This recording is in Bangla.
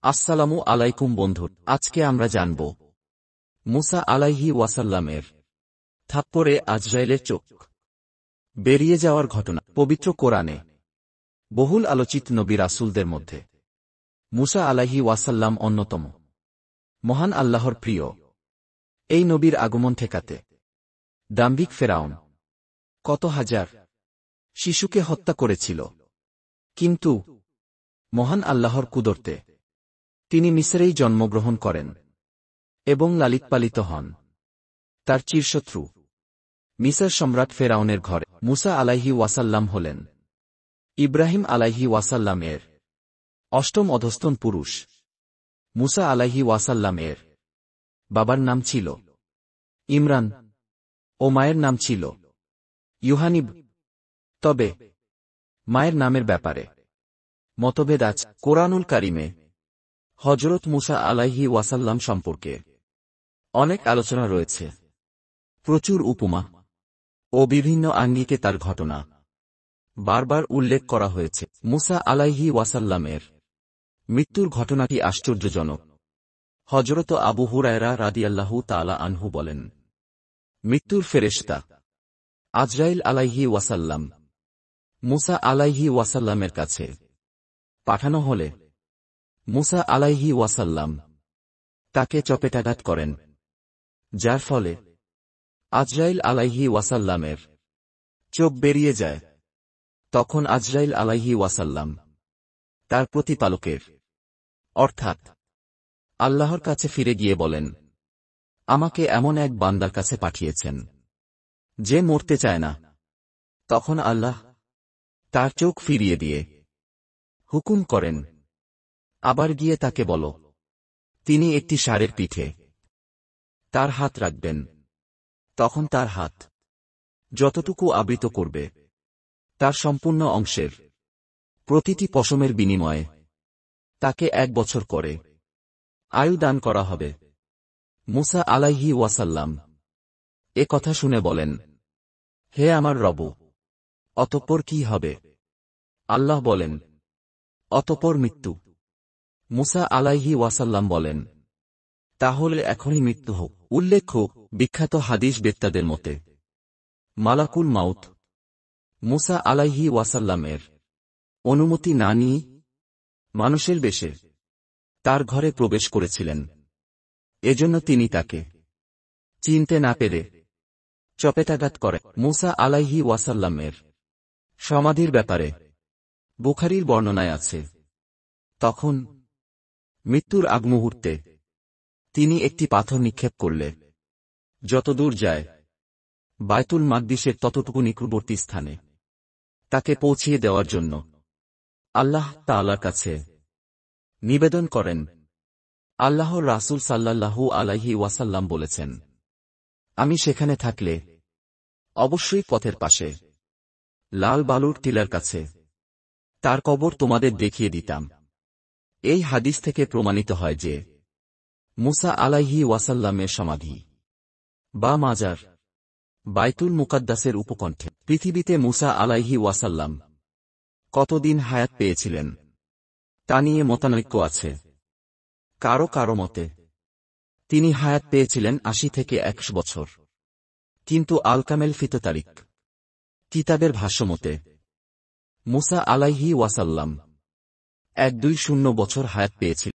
আসসালামু আলাইকুম বন্ধু, আজকে আমরা জানব মুসা আলাইহি ওয়াসাল্লামের থাপ্পড়ে আজরাইলের চোখ বেরিয়ে যাওয়ার ঘটনা। পবিত্র কোরআনে বহুল আলোচিত নবী রাসূলদের মধ্যে মুসা আলাইহি ওয়াসাল্লাম অন্যতম। মহান আল্লাহর প্রিয় এই নবীর আগমন ঠেকাতে দাম্ভিক ফেরাউন কত হাজার শিশুকে হত্যা করেছিল, কিন্তু মহান আল্লাহর কুদরতে তিনি মিসরেই জন্মগ্রহণ করেন এবং লালিতপালিত হন। তার চিরশত্রু মিসর সম্রাট ফেরাউনের ঘরে মুসা আলাইহি ওয়াসাল্লাম হলেন ইব্রাহিম আলাইহি ওয়াসাল্লাম এর অষ্টম অধস্তন পুরুষ। মুসা আলাইহি ওয়াসাল্লাম এর বাবার নাম ছিল ইমরান ও মায়ের নাম ছিল ইউহানিব। তবে মায়ের নামের ব্যাপারে মতভেদ আছে। কোরআনুল কারিমে হযরত মুসা আলাইহি ওয়াসাল্লাম সম্পর্কে অনেক আলোচনা রয়েছে। প্রচুর উপমা ও বিভিন্ন আঙ্গিকে তার ঘটনা বারবার উল্লেখ করা হয়েছে। মুসা আলাইহি ওয়াসাল্লামের মৃত্যুর ঘটনাটি আশ্চর্যজনক। হযরত আবু হুরায়রা রাদিয়াল্লাহু তাআলা আনহু বলেন, মৃত্যুর ফেরেশতা আজরাইল আলাইহি ওয়াসাল্লাম মুসা আলাইহি ওয়াসাল্লামের কাছে পাঠানো হলে মুসা আলাইহি ওয়াসাল্লাম তাকে চপেটাঘাত করেন, যার ফলে আজরাইল আলাইহি ওয়াসাল্লামের চোখ বেরিয়ে যায়। তখন আজরাইল আলাইহি ওয়াসাল্লাম তার প্রতিপালকের অর্থাৎ আল্লাহর কাছে ফিরে গিয়ে বলেন, আমাকে এমন এক বান্দার কাছে পাঠিয়েছেন যে মরতে চায় না। তখন আল্লাহ তার চোখ ফিরিয়ে দিয়ে হুকুম করেন, আবার গিয়ে তাকে বলো তিনি একটি ষাঁড়ের পিঠে তার হাত রাখবেন। তখন তার হাত যতটুকু আবৃত করবে তার সম্পূর্ণ অংশের প্রতিটি পশমের বিনিময়ে তাকে 1 বছর করে আয়ু দান করা হবে। মুসা আলাইহি ওয়াসাল্লাম এ কথা শুনে বলেন, হে আমার রব, অতঃপর কি হবে? আল্লাহ বলেন, অতঃপর মৃত্যু। মুসা আলাইহি ওয়াসাল্লাম বলেন, তাহলে এখনই মৃত্যু হোক। উল্লেখ্য, বিখ্যাত হাদিস বেত্তাদের মতে মালাকুল মাউত মুসা আলাইহি ওয়াসাল্লামের অনুমতি না নিয়ে মানুষের বেশে তার ঘরে প্রবেশ করেছিলেন। এজন্য তিনি তাকে চিনতে না পেরে চপেটাঘাত করে। মুসা আলাইহি ওয়াসাল্লামের সমাধির ব্যাপারে বুখারীর বর্ণনায় আছে, তখন মৃত্যুর আগ মুহূর্তে তিনি একটি পাথর নিক্ষেপ করলে যতদূর যায় বায়তুল মাকদিসের ততটুকু নিকটবর্তী স্থানে তাকে পৌঁছিয়ে দেওয়ার জন্য আল্লাহ তাআলার কাছে নিবেদন করেন। আল্লাহর রাসূল সাল্লাল্লাহু আলাইহি ওয়াসাল্লাম বলেছেন, আমি সেখানে থাকলে অবশ্যই পথের পাশে লাল বালুর টিলার কাছে তার কবর তোমাদের দেখিয়ে দিতাম। এই হাদিস থেকে প্রমাণিত হয় যে মুসা আলাইহি ওয়াসাল্লামের সমাধি বা মাজার বাইতুল মুকাদ্দাসের উপকণ্ঠে। পৃথিবীতে মুসা আলাইহি ওয়াসাল্লাম কতদিন হায়াত পেয়েছিলেন তা নিয়ে মতানৈক্য আছে। কারো কারো মতে তিনি হায়াত পেয়েছিলেন 80 থেকে 100 বছর, কিন্তু আল কামেল ফি তারিখ কিতাবের ভাষ্যমতে মুসা আলাইহি ওয়াসাল্লাম 120 বছর হায়াত পেয়েছিলেন।